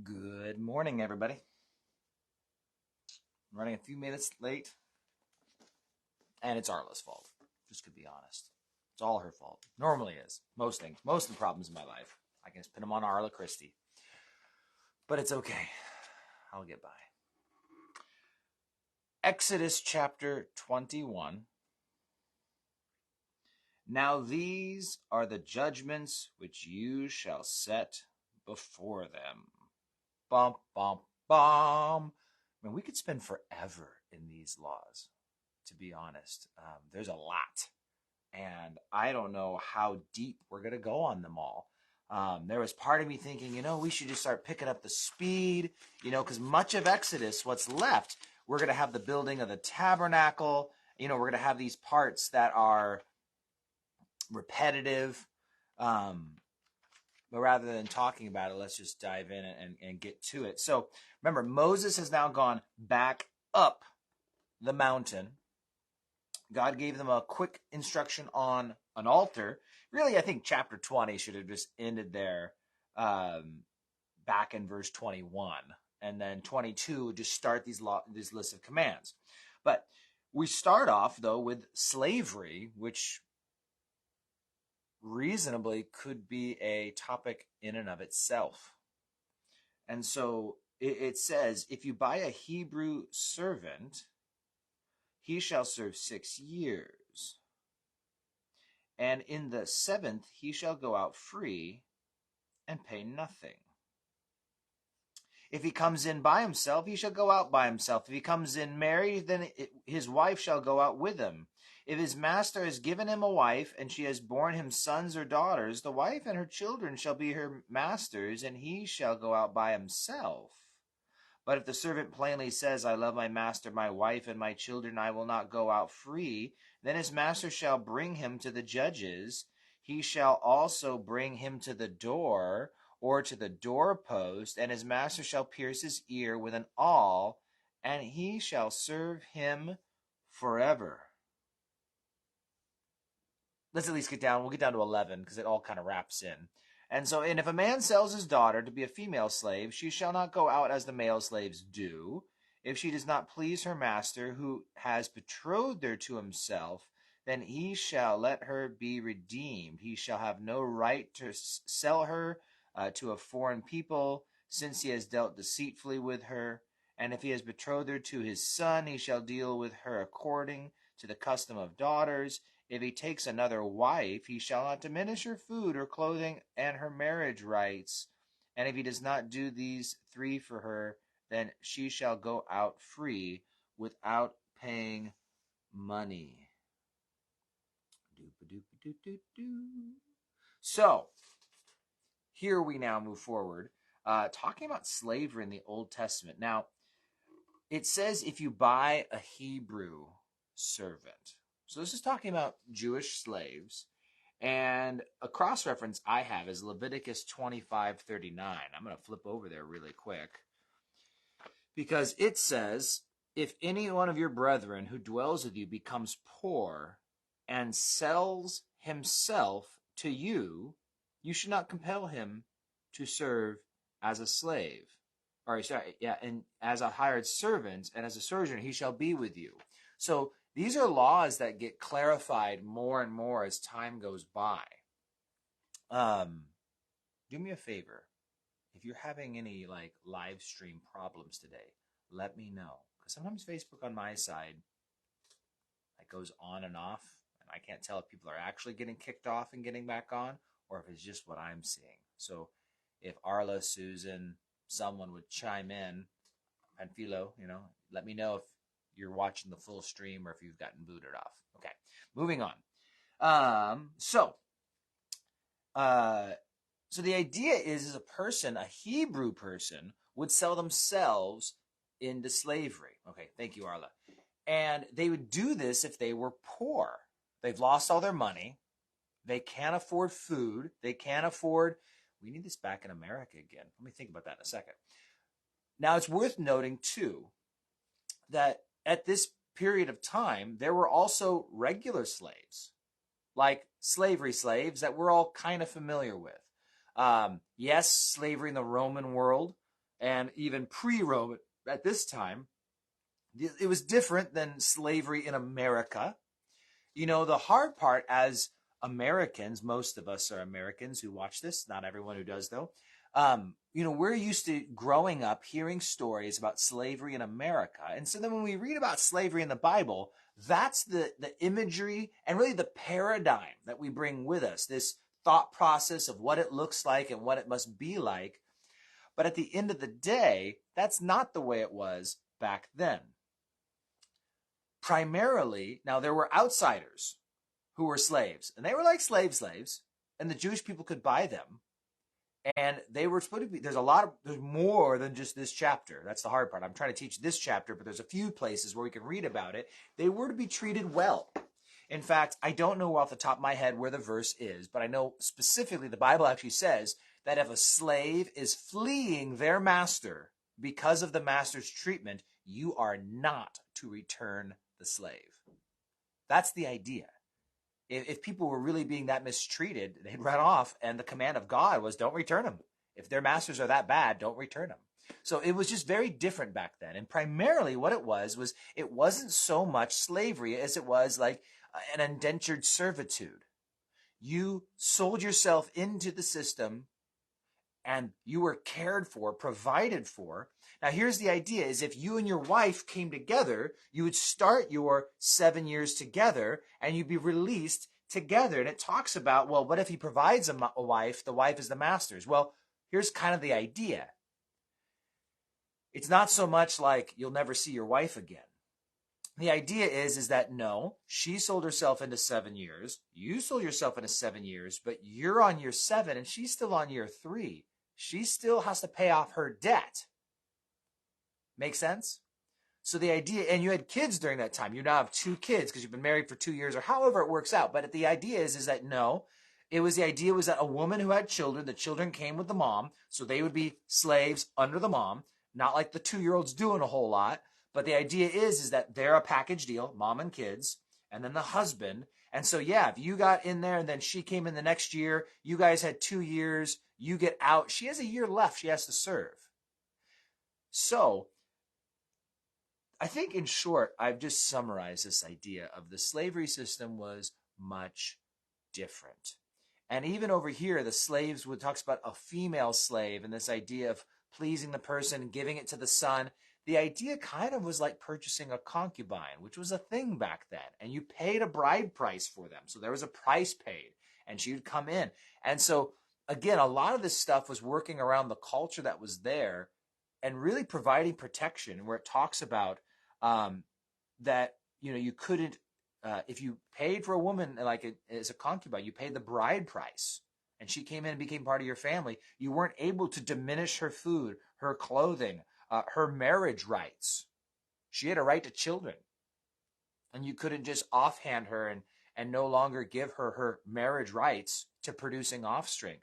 Good morning, everybody. I'm running a few minutes late, and it's Arla's fault. Just to be honest, it's all her fault. Normally is most things, most of the problems in my life. I can just put them on Arla Christie, but it's okay. I'll get by. Exodus chapter 21. Now these are the judgments which you shall set before them. Bum, bum, bum. I mean, we could spend forever in these laws, to be honest. There's a lot, and I don't know how deep we're going to go on them all. There was part of me thinking, we should just start picking up the speed, because much of Exodus, what's left, we're going to have the building of the tabernacle. We're going to have these parts that are repetitive. But rather than talking about it, let's just dive in and get to it. So remember, Moses has now gone back up the mountain. God gave them a quick instruction on an altar. Really, I think chapter 20 should have just ended there back in verse 21. And then 22 just start these lists of commands. But we start off, though, with slavery, which reasonably could be a topic in and of itself. And so it says, if you buy a Hebrew servant, he shall serve 6 years. And in the 7th, he shall go out free and pay nothing. If he comes in by himself, he shall go out by himself. If he comes in married, then his wife shall go out with him. If his master has given him a wife, and she has borne him sons or daughters, the wife and her children shall be her master's, and he shall go out by himself. But if the servant plainly says, I love my master, my wife, and my children, I will not go out free, then his master shall bring him to the judges. He shall also bring him to the door, or to the doorpost, and his master shall pierce his ear with an awl, and he shall serve him forever. Let's at least get down. We'll get down to 11 because it all kind of wraps in. And if a man sells his daughter to be a female slave, she shall not go out as the male slaves do. If she does not please her master, who has betrothed her to himself, then he shall let her be redeemed. He shall have no right to sell her to a foreign people, since he has dealt deceitfully with her. And if he has betrothed her to his son, he shall deal with her according to the custom of daughters. If he takes another wife, he shall not diminish her food or clothing and her marriage rights. And if he does not do these 3 for her, then she shall go out free without paying money. So, here we now move forward, talking about slavery in the Old Testament. Now, it says if you buy a Hebrew servant. So this is talking about Jewish slaves, and a cross-reference I have is Leviticus 25:39. I'm going to flip over there really quick, because it says, if any one of your brethren who dwells with you becomes poor and sells himself to you, you should not compel him to serve as a slave. And as a hired servant and as a sojourner, he shall be with you. So these are laws that get clarified more and more as time goes by. Do me a favor. If you're having any live stream problems today, let me know. Because sometimes Facebook on my side goes on and off, and I can't tell if people are actually getting kicked off and getting back on, or if it's just what I'm seeing. So if Arla, Susan, someone would chime in, Panfilo, let me know if you're watching the full stream or if you've gotten booted off. Okay, moving on. So the idea is a Hebrew person would sell themselves into slavery. Okay, thank you, Arla. And they would do this if they were poor. They've lost all their money. They can't afford food. They can't afford... We need this back in America again. Let me think about that in a second. Now, it's worth noting, too, that at this period of time, there were also regular slaves, like slavery slaves that we're all kind of familiar with. Yes, slavery in the Roman world and even pre-Rome at this time, it was different than slavery in America. The hard part as Americans, most of us are Americans who watch this, not everyone who does though. We're used to growing up hearing stories about slavery in America. And so then when we read about slavery in the Bible, that's the imagery and really the paradigm that we bring with us, this thought process of what it looks like and what it must be like. But at the end of the day, that's not the way it was back then. Primarily, now there were outsiders who were slaves, and they were like slaves, and the Jewish people could buy them. And they were supposed to be, there's more than just this chapter. That's the hard part. I'm trying to teach this chapter, but there's a few places where we can read about it. They were to be treated well. In fact, I don't know off the top of my head where the verse is, but I know specifically the Bible actually says that if a slave is fleeing their master because of the master's treatment, you are not to return the slave. That's the idea. If people were really being that mistreated, they'd run off, and the command of God was don't return them. If their masters are that bad, don't return them. So it was just very different back then. And primarily what it was it wasn't so much slavery as it was like an indentured servitude. You sold yourself into the system, and you were cared for, provided for. Now, here's the idea, is if you and your wife came together, you would start your 7 years together, and you'd be released together. And it talks about, well, what if he provides a wife? The wife is the master's. Well, here's kind of the idea. It's not so much like you'll never see your wife again. The idea is that no, she sold herself into 7 years. You sold yourself into 7 years, but you're on year 7, and she's still on year 3. She still has to pay off her debt. Make sense? So the idea, and you had kids during that time. You now have 2 kids because you've been married for 2 years or however it works out. But the idea is that no, the idea was that a woman who had children, the children came with the mom. So they would be slaves under the mom, not like the 2-year-olds doing a whole lot. But the idea is that they're a package deal, mom and kids, and then the husband. And so, yeah, if you got in there and then she came in the next year, you guys had 2 years, you get out. She has a year left she has to serve. So I think in short, I've just summarized this idea of the slavery system was much different. And even over here, the slaves talks about a female slave and this idea of pleasing the person, giving it to the son. The idea kind of was like purchasing a concubine, which was a thing back then. And you paid a bride price for them. So there was a price paid, and she would come in. And so, again, a lot of this stuff was working around the culture that was there and really providing protection, where it talks about that, you couldn't, if you paid for a woman as a concubine, you paid the bride price, and she came in and became part of your family. You weren't able to diminish her food, her clothing, her marriage rights. She had a right to children, and you couldn't just offhand her and no longer give her marriage rights to producing offspring.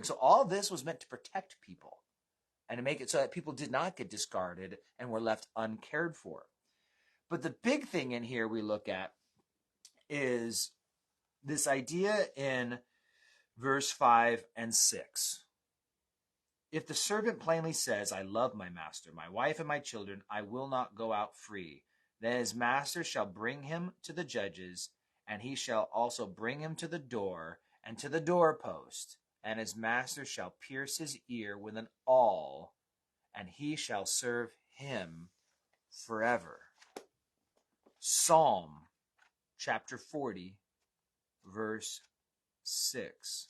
So all this was meant to protect people and to make it so that people did not get discarded and were left uncared for. But the big thing in here we look at is this idea in verse 5 and 6. If the servant plainly says, I love my master, my wife and my children, I will not go out free, then his master shall bring him to the judges, and he shall also bring him to the door and to the doorpost, and his master shall pierce his ear with an awl, and he shall serve him forever. Psalm chapter 40, verse 6,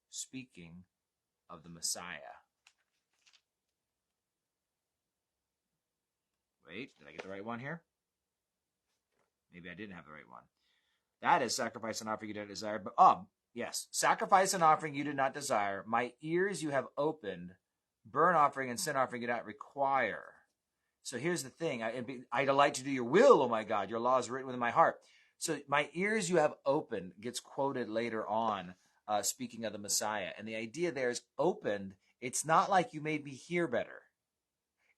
speaking of the Messiah. Wait, did I get the right one here? Maybe I didn't have the right one. That is sacrifice and offering you did not desire. But yes, sacrifice and offering you did not desire. My ears you have opened. Burnt offering and sin offering you do not require. So here's the thing. I delight to do your will, oh my God. Your law is written within my heart. So my ears you have opened gets quoted later on, speaking of the Messiah. And the idea there is opened. It's not like you made me hear better.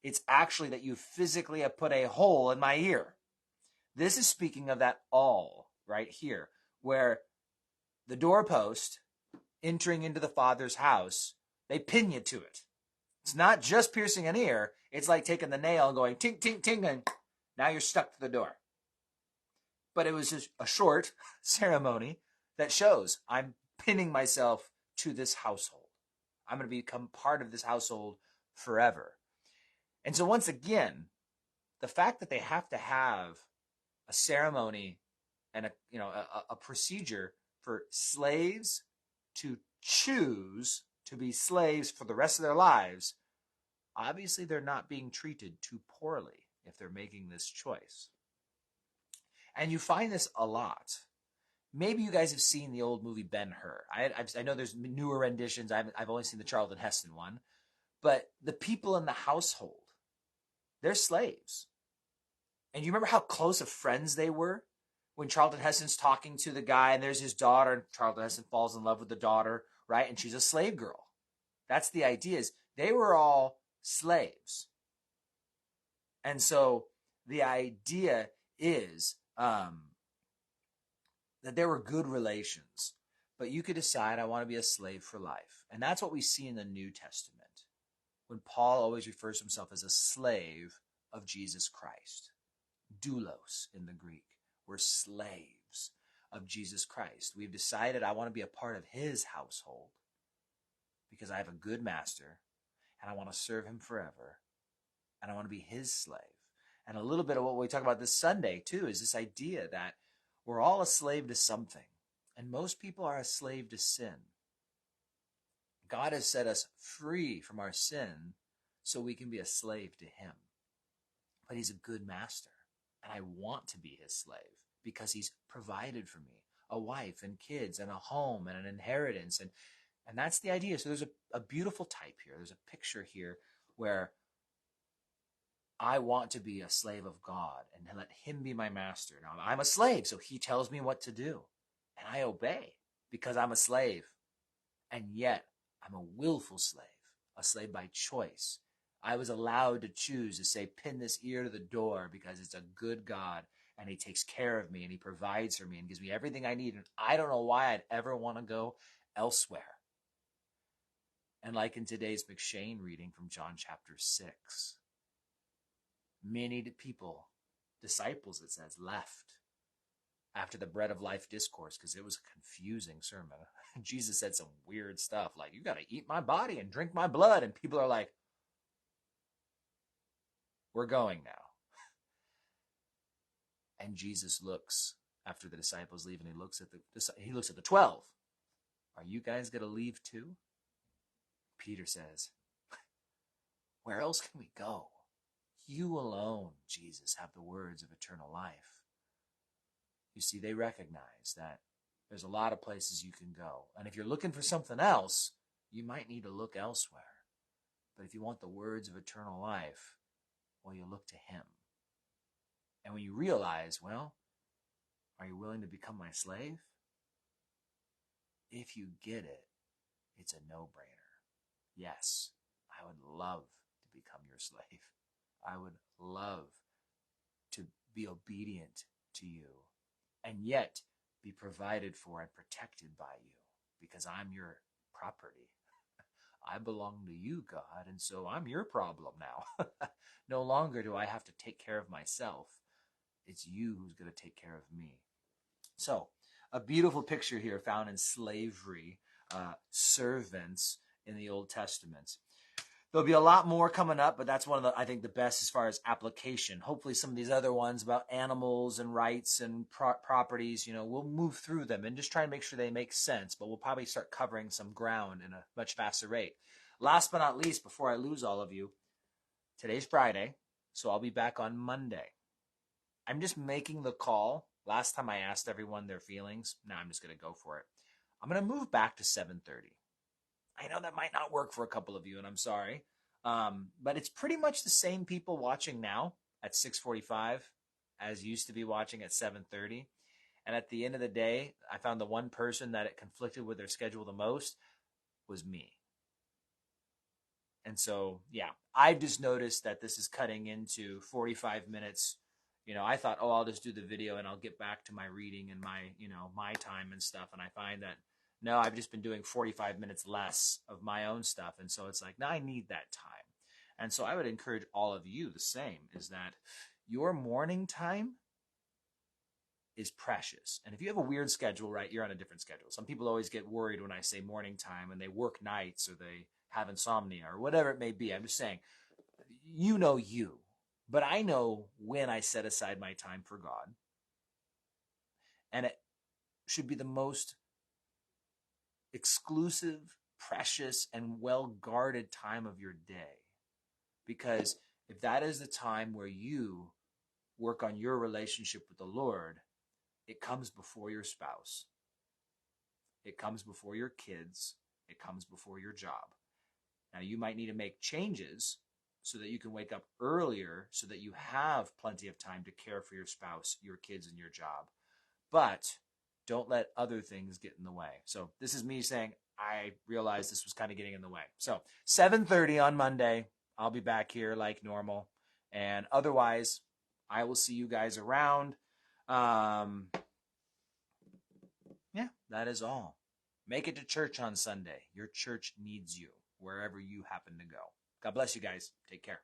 It's actually that you physically have put a hole in my ear. This is speaking of that awl right here, where the doorpost entering into the Father's house, they pin you to it. It's not just piercing an ear. It's like taking the nail and going tink, tink, tink, and now you're stuck to the door. But it was just a short ceremony that shows I'm pinning myself to this household. I'm going to become part of this household forever. And so once again, the fact that they have to have a ceremony and a procedure for slaves to choose to be slaves for the rest of their lives, obviously they're not being treated too poorly if they're making this choice. And you find this a lot. Maybe you guys have seen the old movie Ben-Hur. I know there's newer renditions. I've only seen the Charlton Heston one. But the people in the household, they're slaves. And you remember how close of friends they were? When Charlton Heston's talking to the guy and there's his daughter, and Charlton Heston falls in love with the daughter, right? And she's a slave girl. That's the idea, is they were all slaves. And so the idea is that there were good relations, but you could decide, I want to be a slave for life. And that's what we see in the New Testament, when Paul always refers to himself as a slave of Jesus Christ. Doulos in the Greek. We're slaves of Jesus Christ. We've decided I want to be a part of his household because I have a good master and I want to serve him forever and I want to be his slave. And a little bit of what we talk about this Sunday too is this idea that we're all a slave to something, and most people are a slave to sin. God has set us free from our sin so we can be a slave to him. But he's a good master, and I want to be his slave because he's provided for me a wife and kids and a home and an inheritance. And that's the idea. So there's a beautiful type here. There's a picture here where I want to be a slave of God and let him be my master. Now, I'm a slave, so he tells me what to do. And I obey because I'm a slave. And yet, I'm a willful slave, a slave by choice. I was allowed to choose to say, pin this ear to the door because it's a good God and he takes care of me and he provides for me and gives me everything I need. And I don't know why I'd ever want to go elsewhere. And like in today's McShane reading from John chapter 6, many people, disciples, it says, left after the bread of life discourse because it was a confusing sermon. Jesus said some weird stuff like, you got to eat my body and drink my blood. And people are like, we're going now. And Jesus looks after the disciples leave and he looks at the 12. Are you guys going to leave too? Peter says, where else can we go? You alone, Jesus, have the words of eternal life. You see, they recognize that there's a lot of places you can go. And if you're looking for something else, you might need to look elsewhere. But if you want the words of eternal life, well, you look to him. And when you realize, well, are you willing to become my slave? If you get it, it's a no-brainer. Yes, I would love to become your slave. I would love to be obedient to you and yet be provided for and protected by you because I'm your property. I belong to you, God, and so I'm your problem now. No longer do I have to take care of myself. It's you who's going to take care of me. So, a beautiful picture here found in slavery, servants in the Old Testament. There'll be a lot more coming up, but that's one of the, I think, the best as far as application. Hopefully some of these other ones about animals and rights and properties, we'll move through them and just try and make sure they make sense, but we'll probably start covering some ground in a much faster rate. Last but not least, before I lose all of you, today's Friday, so I'll be back on Monday. I'm just making the call. Last time I asked everyone their feelings. Now I'm just going to go for it. I'm going to move back to 7:30. I know that might not work for a couple of you, and I'm sorry. But it's pretty much the same people watching now at 6:45 as used to be watching at 7:30. And at the end of the day, I found the one person that it conflicted with their schedule the most was me. And so, yeah, I've just noticed that this is cutting into 45 minutes. I thought, I'll just do the video and I'll get back to my reading and my time and stuff. And I find that No, I've just been doing 45 minutes less of my own stuff. And so it's like, now I need that time. And so I would encourage all of you the same, is that your morning time is precious. And if you have a weird schedule, right, you're on a different schedule. Some people always get worried when I say morning time and they work nights or they have insomnia or whatever it may be. I'm just saying, you know you. But I know when I set aside my time for God. And it should be the most exclusive, precious, and well-guarded time of your day. Because if that is the time where you work on your relationship with the Lord, it comes before your spouse. It comes before your kids. It comes before your job. Now, you might need to make changes so that you can wake up earlier so that you have plenty of time to care for your spouse, your kids, and your job. But don't let other things get in the way. So this is me saying, I realized this was kind of getting in the way. So 7:30 on Monday, I'll be back here like normal. And otherwise, I will see you guys around. Yeah, that is all. Make it to church on Sunday. Your church needs you wherever you happen to go. God bless you guys. Take care.